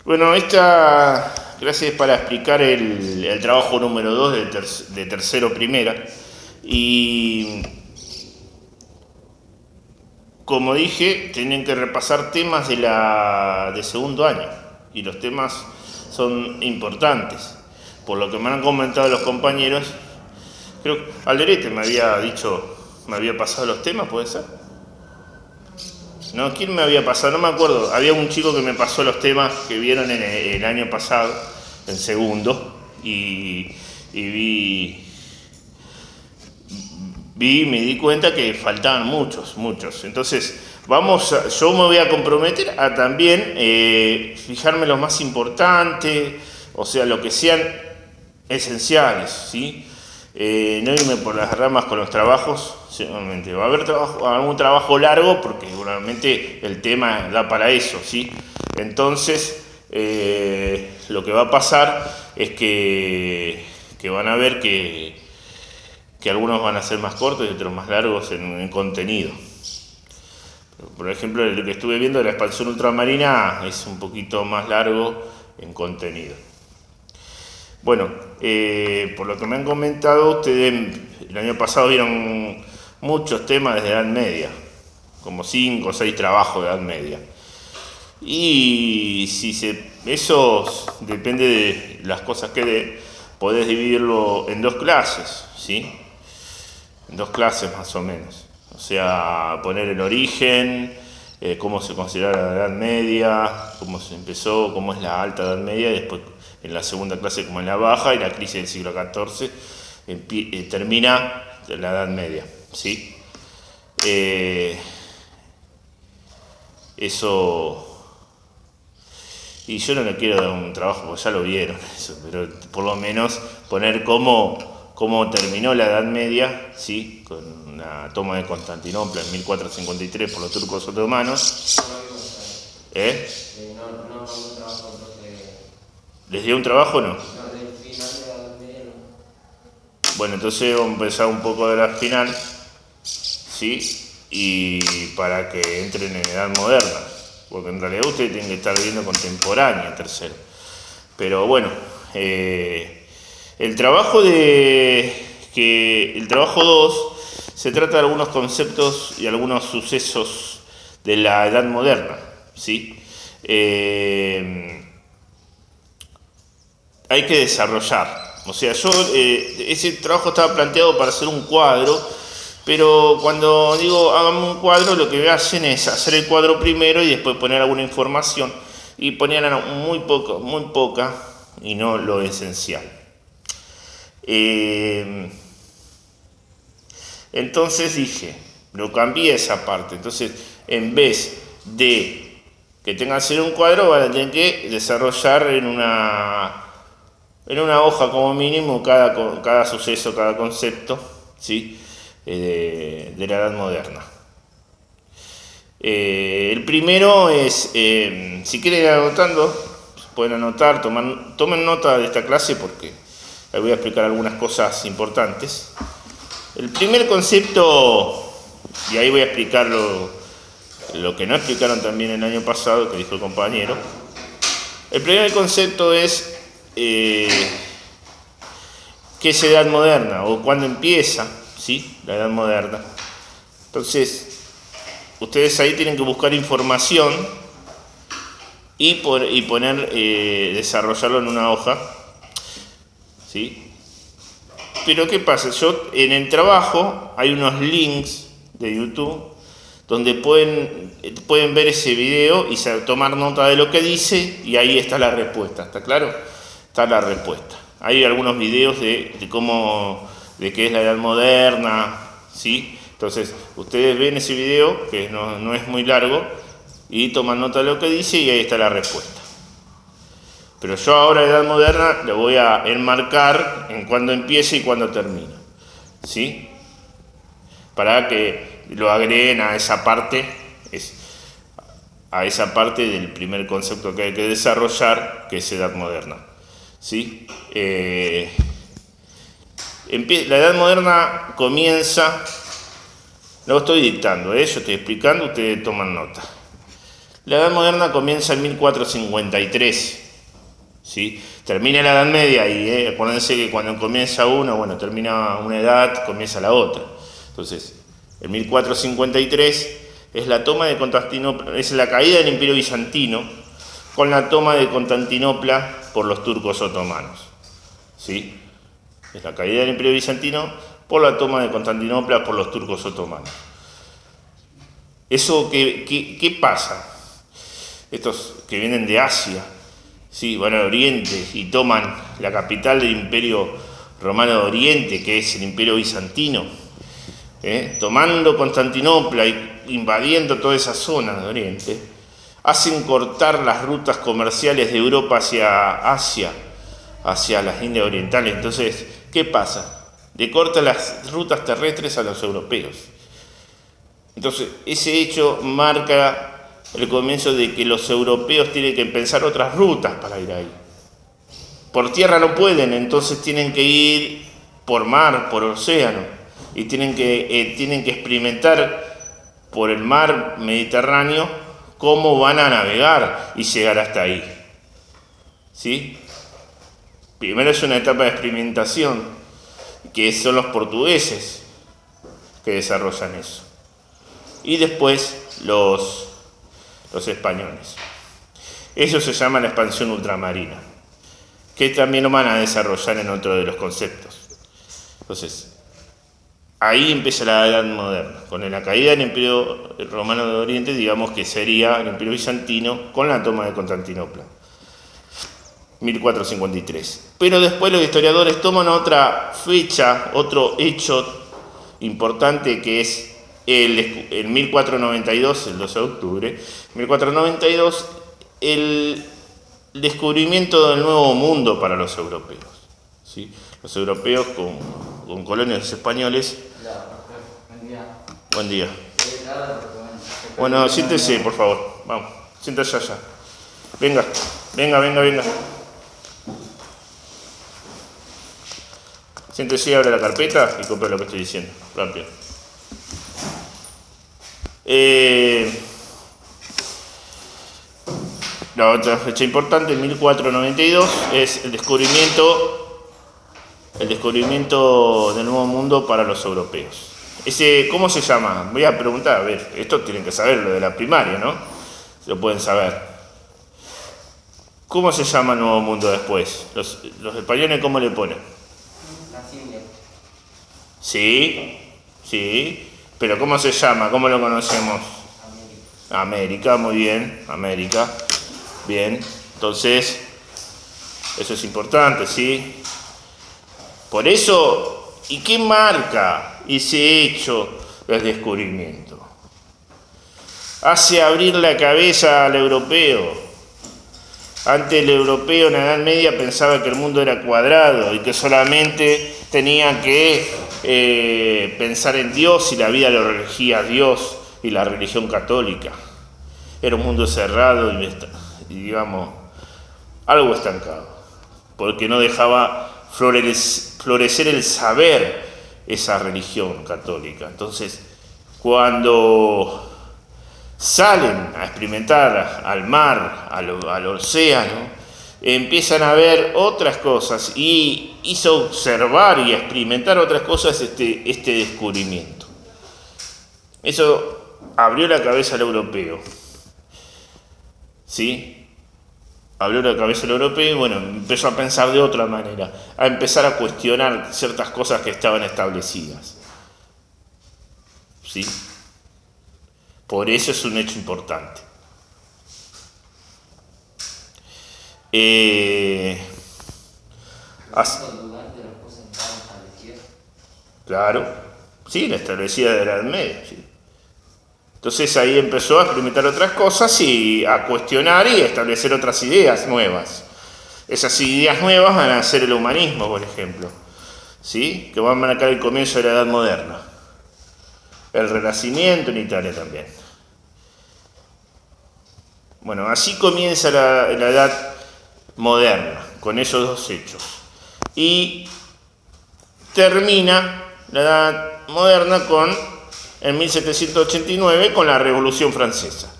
Bueno, esta clase es para explicar el trabajo número 2 de tercero primera. Y como dije, tienen que repasar temas de segundo año. Y los temas son importantes. Por lo que me han comentado los compañeros, creo que Alderete me había dicho, me había pasado los temas, ¿puede ser? No, ¿quién me había pasado? No me acuerdo. Había un chico que me pasó los temas que vieron en el año pasado, en segundo, y vi, me di cuenta que faltaban muchos. Entonces, yo me voy a comprometer a también fijarme lo más importante, o sea, lo que sean esenciales, ¿sí? No irme por las ramas con los trabajos, seguramente va a haber algún trabajo largo porque seguramente el tema da para eso, ¿sí? Entonces, lo que va a pasar es que van a ver que algunos van a ser más cortos y otros más largos en contenido. Por ejemplo, el que estuve viendo de la expansión ultramarina es un poquito más largo en contenido. Bueno, por lo que me han comentado, ustedes el año pasado vieron muchos temas desde Edad Media, como 5 o 6 trabajos de Edad Media. Y eso depende de las cosas podés dividirlo en 2 clases, ¿sí? En 2 clases más o menos. O sea, poner el origen, cómo se considera la Edad Media, cómo se empezó, cómo es la alta Edad Media, y después en la segunda clase como en la baja, y la crisis del siglo XIV termina la Edad Media, ¿sí? Eso. Y yo no le quiero dar un trabajo, porque ya lo vieron eso, pero por lo menos poner cómo terminó la Edad Media, ¿sí? Con una toma de Constantinopla en 1453 por los turcos otomanos. ¿Les dio un trabajo o no? Bueno, entonces vamos a empezar un poco de la final, ¿sí? Y para que entren en edad moderna, porque en realidad ustedes tienen que estar viendo contemporánea tercero. Pero bueno, el trabajo 2 se trata de algunos conceptos y algunos sucesos de la edad moderna, ¿sí? Hay que desarrollar. O sea, ese trabajo estaba planteado para hacer un cuadro, pero cuando digo hágame un cuadro, lo que hacen es hacer el cuadro primero y después poner alguna información, y ponían muy poca y no lo esencial. Entonces dije, lo cambié esa parte. Entonces, en vez de que tengan que hacer un cuadro, van a tener que desarrollar en una hoja como mínimo cada suceso, cada concepto, ¿sí? De la edad moderna. El primero es, si quieren ir anotando, pueden anotar, tomen nota de esta clase porque les voy a explicar algunas cosas importantes. El primer concepto, y ahí voy a explicar lo que no explicaron también el año pasado, que dijo el compañero. El primer concepto es ¿qué es edad moderna? O cuándo empieza, ¿sí? La edad moderna. Entonces, ustedes ahí tienen que buscar información y desarrollarlo en una hoja, ¿sí? Pero ¿qué pasa? Yo en el trabajo hay unos links de YouTube donde pueden ver ese video y tomar nota de lo que dice, y ahí está la respuesta, ¿está claro? Está la respuesta. Hay algunos videos de qué es la edad moderna, ¿sí? Entonces, ustedes ven ese video, que no es muy largo, y toman nota de lo que dice y ahí está la respuesta. Pero yo ahora, edad moderna, le voy a enmarcar en cuándo empieza y cuándo termina, ¿sí? Para que lo agreguen a esa parte del primer concepto que hay que desarrollar, que es edad moderna, ¿sí? La edad moderna comienza, no estoy dictando, yo estoy explicando, ustedes toman nota. La Edad Moderna comienza en 1453, ¿sí? Termina la Edad Media y acuérdense que cuando comienza uno, bueno, termina una edad, comienza la otra. Entonces, en 1453 es la toma de Constantinopla, es la caída del Imperio Bizantino con la toma de Constantinopla por los turcos otomanos, ¿sí? Es la caída del Imperio Bizantino por la toma de Constantinopla por los turcos otomanos. ¿Eso qué pasa? Estos que vienen de Asia, ¿sí? Van al Oriente y toman la capital del Imperio Romano de Oriente, que es el Imperio Bizantino, tomando Constantinopla y invadiendo toda esa zona de Oriente, hacen cortar las rutas comerciales de Europa hacia Asia, hacia las Indias Orientales. Entonces, ¿qué pasa? Le cortan las rutas terrestres a los europeos. Entonces, ese hecho marca el comienzo de que los europeos tienen que pensar otras rutas para ir ahí. Por tierra no pueden, entonces tienen que ir por mar, por océano, y tienen que experimentar por el mar Mediterráneo cómo van a navegar y llegar hasta ahí. ¿Sí? Primero es una etapa de experimentación, que son los portugueses que desarrollan eso. Y después los españoles. Eso se llama la expansión ultramarina, que también lo van a desarrollar en otro de los conceptos. Entonces, ahí empieza la Edad Moderna, con la caída del Imperio Romano de Oriente, digamos que sería el Imperio Bizantino con la toma de Constantinopla, 1453. Pero después los historiadores toman otra fecha, otro hecho importante, que es el 1492, el 12 de octubre, 1492, el descubrimiento del nuevo mundo para los europeos, ¿sí? Los europeos con colonias españoles. Buen día. Bueno, siéntese, por favor. Vamos, siéntese allá. Venga. Siéntese y abre la carpeta y compre lo que estoy diciendo. Rápido. La otra fecha importante, en 1492, es el descubrimiento del nuevo mundo para los europeos. ¿Cómo se llama? Voy a preguntar, a ver, esto tienen que saberlo de la primaria, ¿no? Lo pueden saber. ¿Cómo se llama el nuevo mundo después? Los españoles, ¿cómo le ponen? Las Indias. Sí, pero ¿cómo se llama? ¿Cómo lo conocemos? América, muy bien, América. Bien, entonces, eso es importante, ¿sí? Por eso, ¿y qué marca ese hecho del descubrimiento? Hace abrir la cabeza al europeo. Antes el europeo en la Edad Media pensaba que el mundo era cuadrado y que solamente tenía que pensar en Dios, y la vida lo regía a Dios y la religión católica. Era un mundo cerrado y digamos, algo estancado, porque no dejaba florecer el saber esa religión católica. Entonces, cuando salen a experimentar al mar, al océano, empiezan a ver otras cosas, y hizo observar y experimentar otras cosas este descubrimiento. Eso abrió la cabeza al europeo, ¿sí? Abrió la cabeza al europeo y bueno, empezó a pensar de otra manera, a empezar a cuestionar ciertas cosas que estaban establecidas, ¿sí? Por eso es un hecho importante. Claro, sí, la establecida de la Edad Media, sí. Entonces ahí empezó a experimentar otras cosas y a cuestionar y a establecer otras ideas nuevas. Esas ideas nuevas van a ser el humanismo, por ejemplo, ¿sí? Que van a marcar el comienzo de la Edad Moderna. El Renacimiento en Italia también. Bueno, así comienza la Edad Moderna, con esos dos hechos. Y termina la Edad Moderna en 1789 con la Revolución Francesa.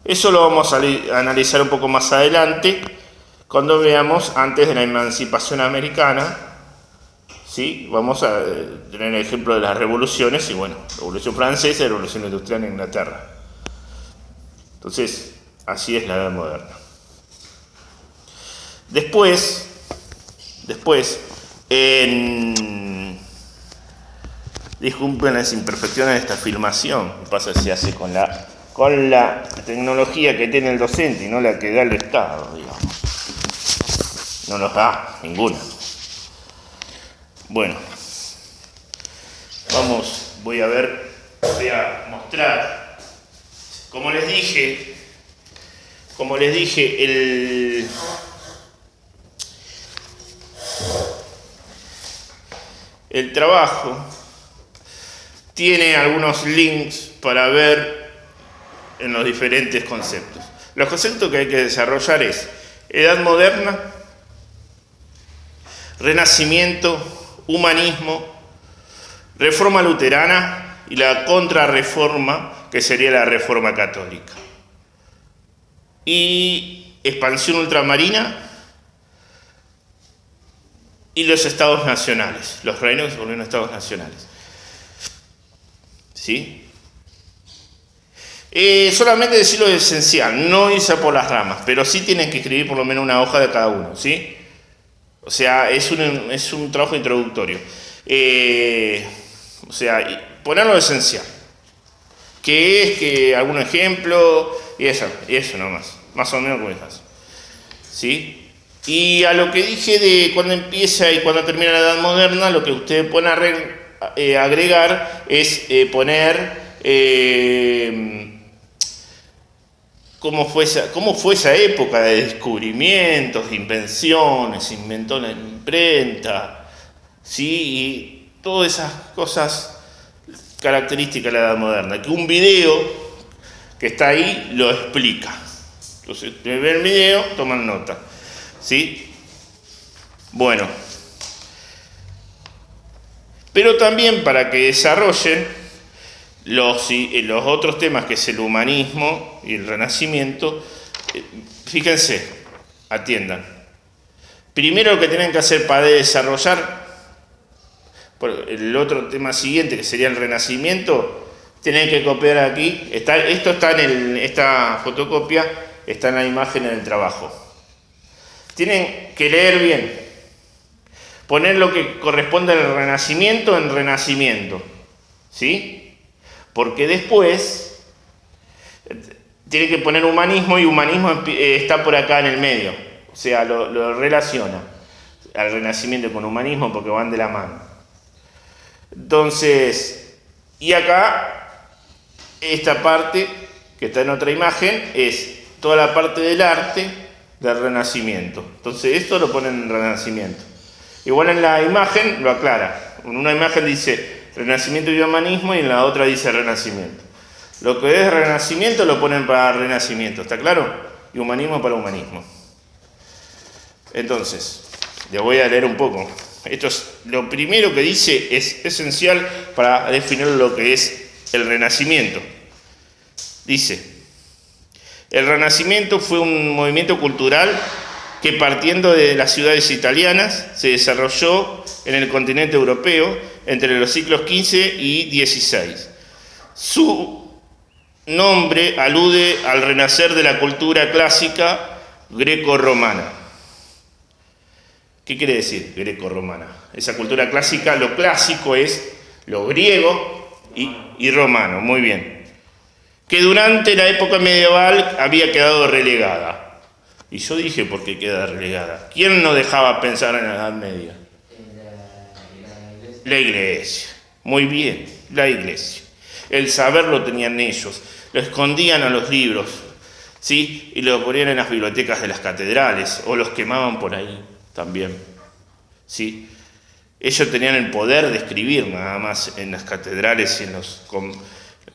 Eso lo vamos a analizar un poco más adelante, cuando veamos antes de la emancipación americana. ¿Sí? Vamos a tener el ejemplo de las revoluciones, y bueno, Revolución Francesa y Revolución Industrial en Inglaterra. Entonces, así es la Edad Moderna. Después, disculpen las imperfecciones de esta filmación, ¿qué pasa si hace con la tecnología que tiene el docente y no la que da el Estado, digamos? No nos da ninguna. Bueno, voy a mostrar, como les dije, el trabajo tiene algunos links para ver en los diferentes conceptos. Los conceptos que hay que desarrollar es Edad Moderna, Renacimiento, Humanismo, Reforma Luterana y la Contrarreforma, que sería la Reforma Católica. Y expansión ultramarina y los estados nacionales, los reinos volvieron estados nacionales. ¿Sí? Solamente decir lo esencial, no irse por las ramas, pero sí tienen que escribir por lo menos una hoja de cada uno, ¿sí? O sea, es un trabajo introductorio. O sea, poner lo esencial. Que algún ejemplo, y eso nomás. Más o menos como es. ¿Sí? Y a lo que dije de cuando empieza y cuando termina la Edad Moderna, lo que ustedes pueden agregar es poner cómo fue esa época de descubrimientos, de invenciones, se inventó la imprenta, ¿sí? Y todas esas cosas características de la Edad Moderna, que un video que está ahí lo explica. Entonces, ven el video, toman nota, ¿sí? Bueno, pero también para que desarrollen los otros temas, que es el humanismo y el renacimiento, fíjense, atiendan. Primero lo que tienen que hacer para desarrollar el otro tema siguiente, que sería el renacimiento, tienen que copiar aquí. Esto está esta fotocopia está en la imagen en el trabajo. Tienen que leer bien, poner lo que corresponde al renacimiento en renacimiento, ¿sí? Porque después tiene que poner humanismo, y humanismo está por acá en el medio. O sea, lo relaciona al renacimiento con humanismo porque van de la mano. Entonces, y acá, esta parte que está en otra imagen es toda la parte del arte del renacimiento. Entonces, esto lo ponen en renacimiento. Igual en la imagen lo aclara. En una imagen dice Renacimiento y humanismo, y en la otra dice Renacimiento. Lo que es Renacimiento lo ponen para Renacimiento, ¿está claro? Y humanismo para humanismo. Entonces, les voy a leer un poco. Esto es lo primero que dice, es esencial para definir lo que es el Renacimiento. Dice: el Renacimiento fue un movimiento cultural que, partiendo de las ciudades italianas, se desarrolló en el continente europeo entre los siglos XV y XVI. Su nombre alude al renacer de la cultura clásica greco-romana. ¿Qué quiere decir greco-romana? Esa cultura clásica, lo clásico es lo griego y romano, muy bien. Que durante la época medieval había quedado relegada. Y yo dije, ¿por qué queda relegada? ¿Quién no dejaba pensar en la Edad Media? La Iglesia. Muy bien, la Iglesia. El saber lo tenían ellos, lo escondían a los libros, ¿sí? Y lo ponían en las bibliotecas de las catedrales, o los quemaban por ahí también, ¿sí? Ellos tenían el poder de escribir nada más en las catedrales y en los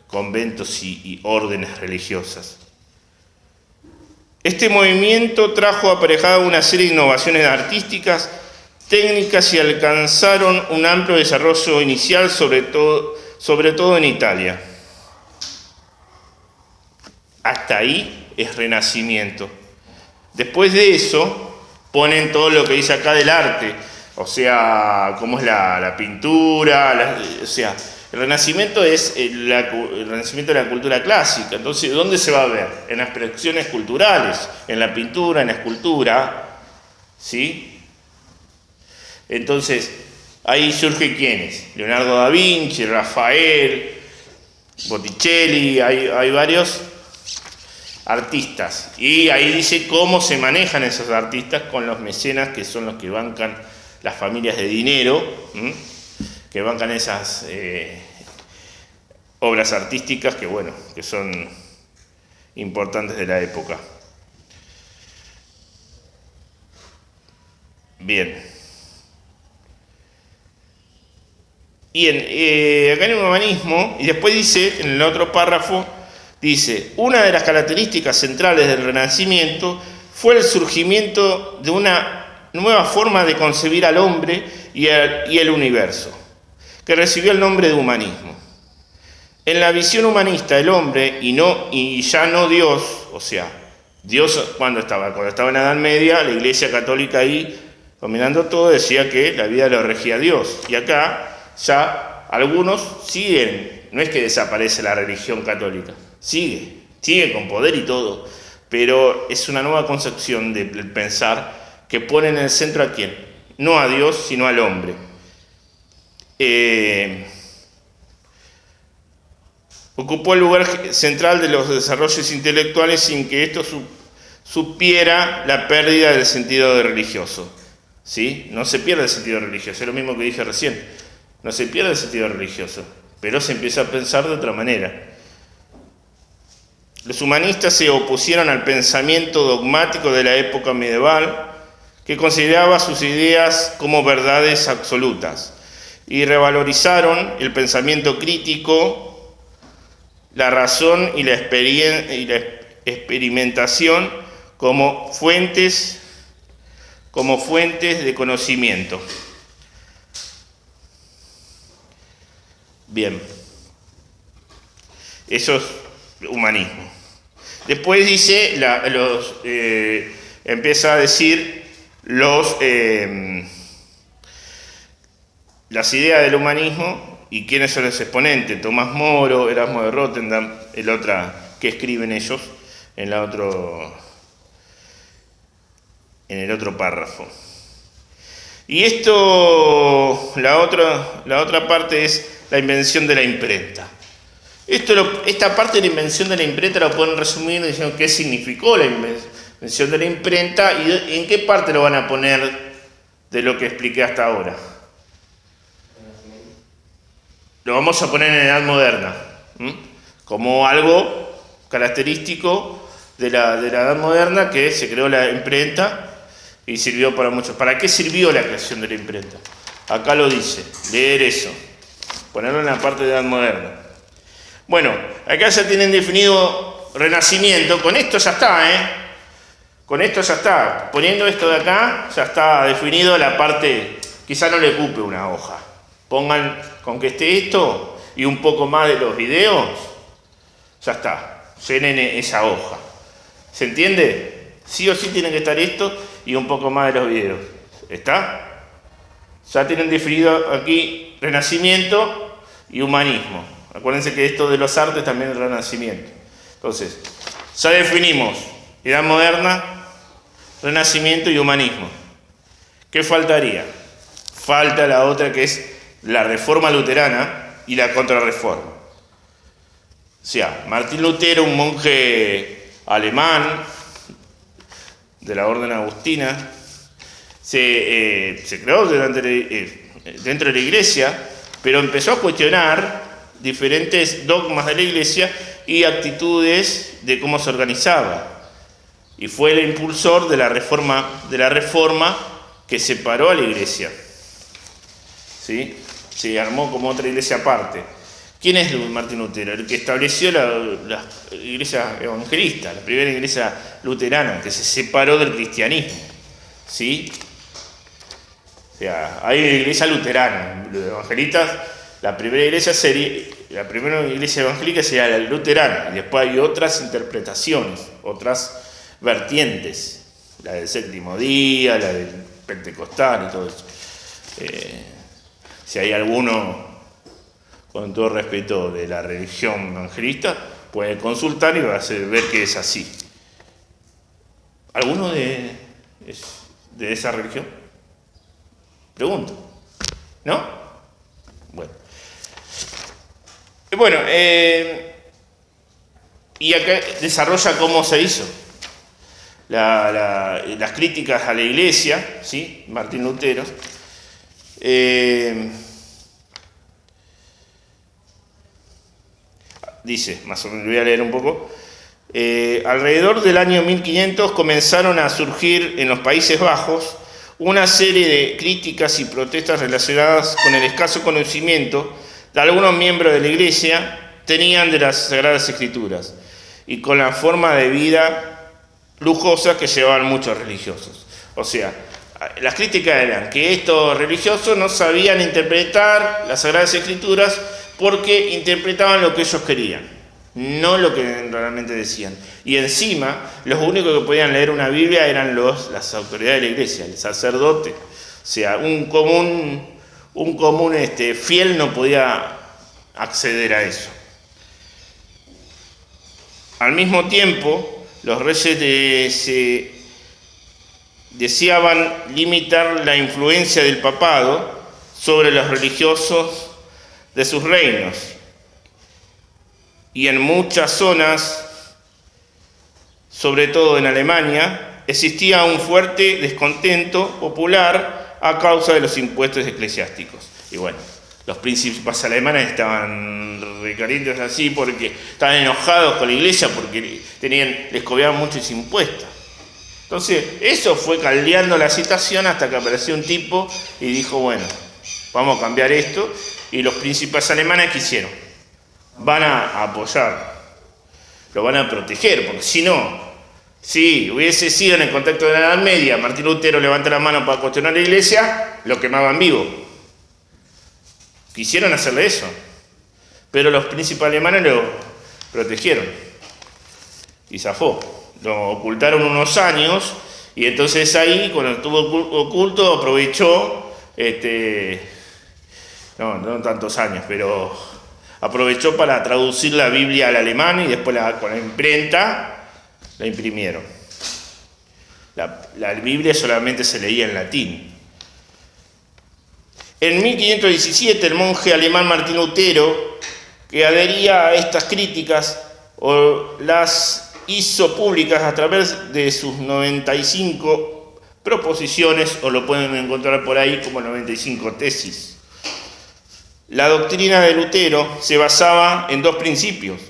conventos y órdenes religiosas. Este movimiento trajo aparejada una serie de innovaciones artísticas, técnicas, y alcanzaron un amplio desarrollo inicial, sobre todo en Italia. hasta ahí es Renacimiento. Después de eso ponen todo lo que dice acá del arte, o sea, cómo es la pintura, o sea, el Renacimiento es el Renacimiento de la cultura clásica. Entonces, ¿dónde se va a ver? En las expresiones culturales, en la pintura, en la escultura, ¿sí? Entonces, ahí surge ¿quiénes? Leonardo da Vinci, Rafael, Botticelli, hay varios artistas. Y ahí dice cómo se manejan esos artistas con los mecenas, que son los que bancan las familias de dinero, que bancan esas obras artísticas que, bueno, que son importantes de la época. Bien. Y acá en el humanismo, y después dice, en el otro párrafo, dice, una de las características centrales del Renacimiento fue el surgimiento de una nueva forma de concebir al hombre y el universo, que recibió el nombre de humanismo. En la visión humanista, el hombre, y ya no Dios, o sea, Dios cuando estaba en la Edad Media, la Iglesia Católica ahí, dominando todo, decía que la vida lo regía Dios. Y acá ya algunos siguen, no es que desaparece la religión católica, sigue con poder y todo, pero es una nueva concepción del pensar que pone en el centro ¿a quién? No a Dios, sino al hombre. Ocupó el lugar central de los desarrollos intelectuales sin que esto supiera la pérdida del sentido religioso. ¿Sí? No se pierde el sentido religioso, es lo mismo que dije recién. No se pierde el sentido religioso, pero se empieza a pensar de otra manera. Los humanistas se opusieron al pensamiento dogmático de la época medieval, que consideraba sus ideas como verdades absolutas, y revalorizaron el pensamiento crítico, la razón y la experimentación como fuentes de conocimiento. Bien, eso es humanismo. Después dice, empieza a decir las ideas del humanismo y quiénes son los exponentes. Tomás Moro, Erasmo de Rotterdam, el otro que escriben ellos en el otro párrafo. Y esto, la otra parte es la invención de la imprenta. Esta parte de la invención de la imprenta la pueden resumir diciendo qué significó la invención de la imprenta y en qué parte lo van a poner de lo que expliqué hasta ahora. Lo vamos a poner en la Edad Moderna, como algo característico de la Edad Moderna, que se creó la imprenta y sirvió para muchos. ¿Para qué sirvió la creación de la imprenta? Acá lo dice, leer eso, ponerlo en la parte de Edad Moderna. Bueno, acá ya tienen definido Renacimiento, con esto ya está, Con esto ya está, poniendo esto de acá, ya está definido la parte, quizá no le ocupe una hoja. Pongan con que esté esto y un poco más de los videos, ya está, llenen esa hoja. ¿Se entiende? Sí o sí tiene que estar esto y un poco más de los videos. ¿Está? Ya tienen definido aquí Renacimiento y humanismo. Acuérdense que esto de los artes también es Renacimiento. Entonces, ya definimos Edad Moderna, Renacimiento y humanismo. ¿Qué faltaría? Falta la otra que es la Reforma Luterana y la Contrarreforma. O sea, Martín Lutero, un monje alemán de la Orden Agustina, se creó dentro de la Iglesia, pero empezó a cuestionar diferentes dogmas de la Iglesia y actitudes de cómo se organizaba. Y fue el impulsor de la reforma que separó a la Iglesia. ¿Sí? Se armó como otra iglesia aparte. ¿Quién es Martín Lutero? El que estableció la iglesia evangelista, la primera iglesia luterana, que se separó del cristianismo. ¿Sí? O sea, hay una iglesia luterana, los evangelistas, la primera iglesia la primera iglesia evangélica sería la luterana, y después hay otras interpretaciones, otras vertientes, la del séptimo día, la del pentecostal y todo eso. Si hay alguno, con todo respeto, de la religión evangelista, puede consultar y va a ver que es así. ¿Alguno de esa religión? Pregunto. ¿No? Bueno. Bueno, y acá desarrolla cómo se hizo. Las críticas a la iglesia, ¿sí? Martín Lutero. Dice, más o menos, voy a leer un poco. Alrededor del año 1500 comenzaron a surgir en los Países Bajos una serie de críticas y protestas relacionadas con el escaso conocimiento de algunos miembros de la Iglesia tenían de las Sagradas Escrituras y con la forma de vida lujosa que llevaban muchos religiosos. O sea, las críticas eran que estos religiosos no sabían interpretar las Sagradas Escrituras porque interpretaban lo que ellos querían, no lo que realmente decían. Y encima, los únicos que podían leer una Biblia eran las autoridades de la iglesia, el sacerdote. O sea, un común fiel no podía acceder a eso. Al mismo tiempo, los reyes deseaban limitar la influencia del papado sobre los religiosos de sus reinos. Y en muchas zonas, sobre todo en Alemania, existía un fuerte descontento popular a causa de los impuestos eclesiásticos. Y bueno, los príncipes alemanes estaban recalientes así porque estaban enojados con la iglesia porque les cobraban muchos impuestos. Entonces, eso fue caldeando la situación hasta que apareció un tipo y dijo, bueno, vamos a cambiar esto. Y los príncipes alemanes, ¿qué hicieron? Van a apoyar, lo van a proteger, porque si no, si hubiese sido en el contexto de la Edad Media, Martín Lutero levanta la mano para cuestionar la iglesia, lo quemaban vivo. Quisieron hacerle eso, pero los príncipes alemanes lo protegieron y zafó. Lo ocultaron unos años y entonces ahí, cuando estuvo oculto, aprovechó, no tantos años, pero aprovechó para traducir la Biblia al alemán y después con la imprenta la imprimieron. La Biblia solamente se leía en latín. En 1517 el monje alemán Martín Lutero, que adhería a estas críticas, las hizo públicas a través de sus 95 proposiciones, o lo pueden encontrar por ahí como 95 tesis. La doctrina de Lutero se basaba en dos principios.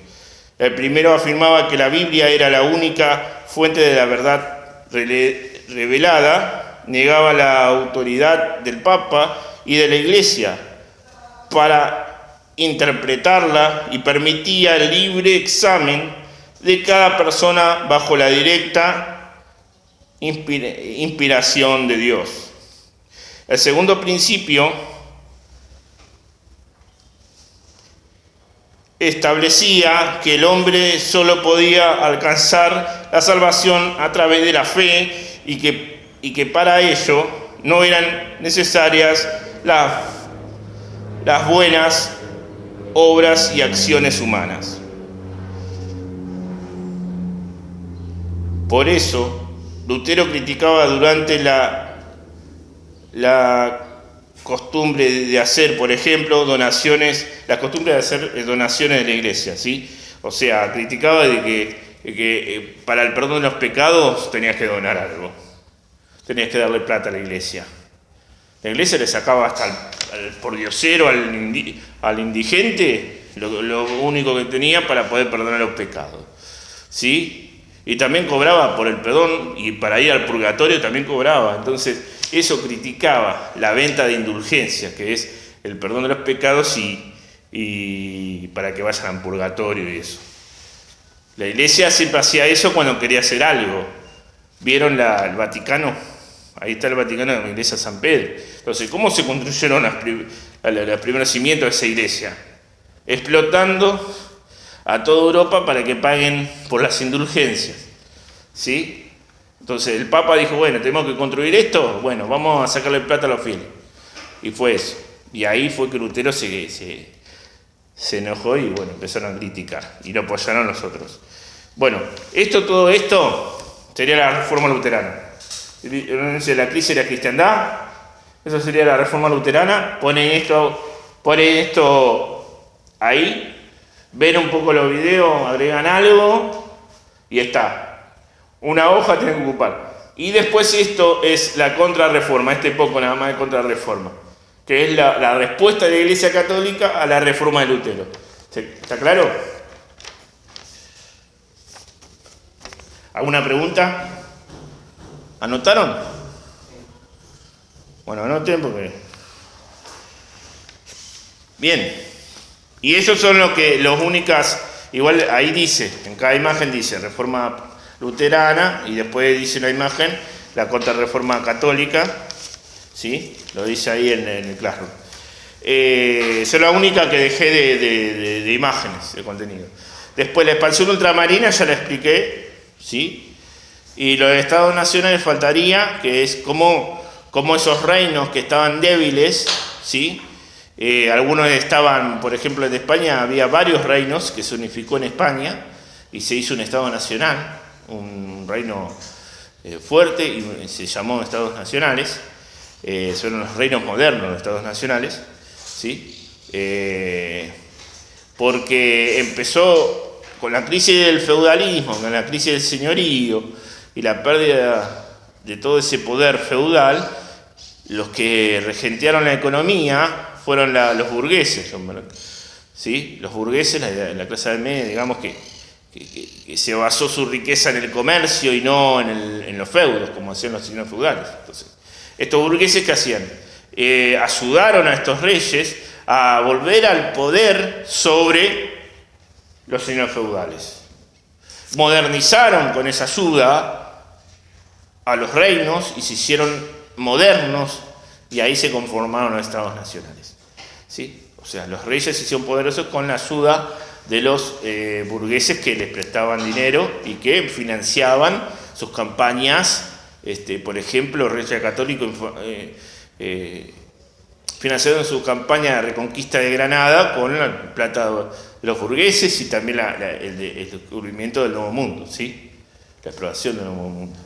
El primero afirmaba que la Biblia era la única fuente de la verdad revelada, negaba la autoridad del Papa y de la Iglesia para interpretarla y permitía el libre examen de cada persona bajo la directa inspiración de Dios. El segundo principio establecía que el hombre solo podía alcanzar la salvación a través de la fe y que para ello no eran necesarias las buenas obras y acciones humanas. Por eso, Lutero criticaba durante la costumbre de hacer, por ejemplo, la costumbre de hacer donaciones de la iglesia, ¿sí? O sea, criticaba de que para el perdón de los pecados tenías que donar algo, tenías que darle plata a la iglesia. La iglesia le sacaba hasta al pordiosero, al indigente, lo único que tenía para poder perdonar los pecados, ¿sí? Y también cobraba por el perdón, y para ir al purgatorio también cobraba. Entonces, eso criticaba la venta de indulgencias, que es el perdón de los pecados y para que vayan al purgatorio y eso. La iglesia siempre hacía eso cuando quería hacer algo. ¿Vieron el Vaticano? Ahí está el Vaticano de la iglesia de San Pedro. Entonces, ¿cómo se construyeron los primeros cimientos de esa iglesia? explotando a toda Europa para que paguen por las indulgencias, ¿sí? Entonces el Papa dijo, bueno, tenemos que construir esto, bueno, vamos a sacarle plata a los fieles. Y fue eso. Y ahí fue que Lutero se enojó y bueno, empezaron a criticar y lo apoyaron los otros. Bueno, todo esto sería la reforma luterana. La crisis de la cristiandad, eso sería la reforma luterana. Ponen esto ahí, ven un poco los videos, agregan algo y está. Una hoja tienen que ocupar. Y después esto es la contrarreforma, poco nada más de contrarreforma, que es la respuesta de la Iglesia Católica a la reforma de Lutero. ¿Está claro? ¿Alguna pregunta? ¿Anotaron? Bueno, anoten porque... Bien. Y esos son los únicas... Igual ahí dice, en cada imagen dice reforma luterana y después dice la imagen la contrarreforma católica, ¿sí? Lo dice ahí en el Classroom. Soy la única que dejé de imágenes, de contenido. Después la expansión ultramarina ya la expliqué, ¿sí? Y los estados nacionales faltaría, que es como esos reinos que estaban débiles, ¿sí? Algunos estaban, por ejemplo, en España había varios reinos que se unificó en España y se hizo un estado nacional, un reino fuerte y se llamó estados nacionales. Son los reinos modernos, los estados nacionales, ¿sí? Porque empezó con la crisis del feudalismo, con la crisis del señorío y la pérdida de todo ese poder feudal. Los que regentearon la economía fueron los burgueses, ¿sí? Los burgueses, la clase media, digamos que se basó su riqueza en el comercio y no en los feudos, como hacían los signos feudales. Entonces, estos burgueses, ¿qué hacían? Ayudaron a estos reyes a volver al poder sobre los signos feudales. Modernizaron con esa ayuda a los reinos y se hicieron modernos y ahí se conformaron los estados nacionales, ¿sí? O sea, los reyes se hicieron poderosos con la ayuda de los burgueses que les prestaban dinero y que financiaban sus campañas. Por ejemplo, Reyes Católicos financiaron su campaña de reconquista de Granada con la plata de los burgueses y también el descubrimiento del Nuevo Mundo, ¿sí? La exploración del Nuevo Mundo.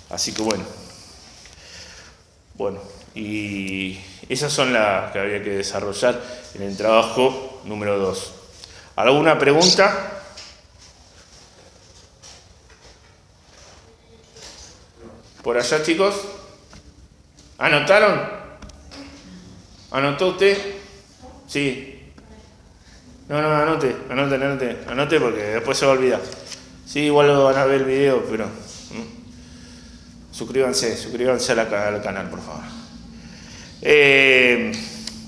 Así que bueno, y esas son las que había que desarrollar en el trabajo número 2. ¿Alguna pregunta? ¿Por allá, chicos? ¿Anotaron? ¿Anotó usted? Sí. No, anote porque después se va a olvidar. Sí, igual lo van a ver el video, pero... Suscríbanse al canal, por favor.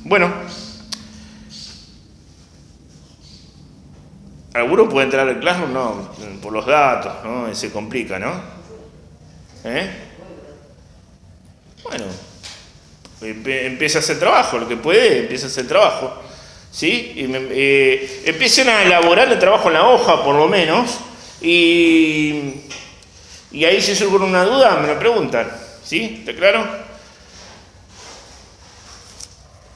Bueno. ¿Alguno puede entrar al Classroom? No, por los datos, ¿no? Se complica, ¿no? Bueno, empieza a hacer trabajo, lo que puede, empieza a hacer trabajo, ¿sí? Empiecen a elaborar el trabajo en la hoja, por lo menos, y ahí si surge una duda, me lo preguntan, ¿sí? ¿Está claro?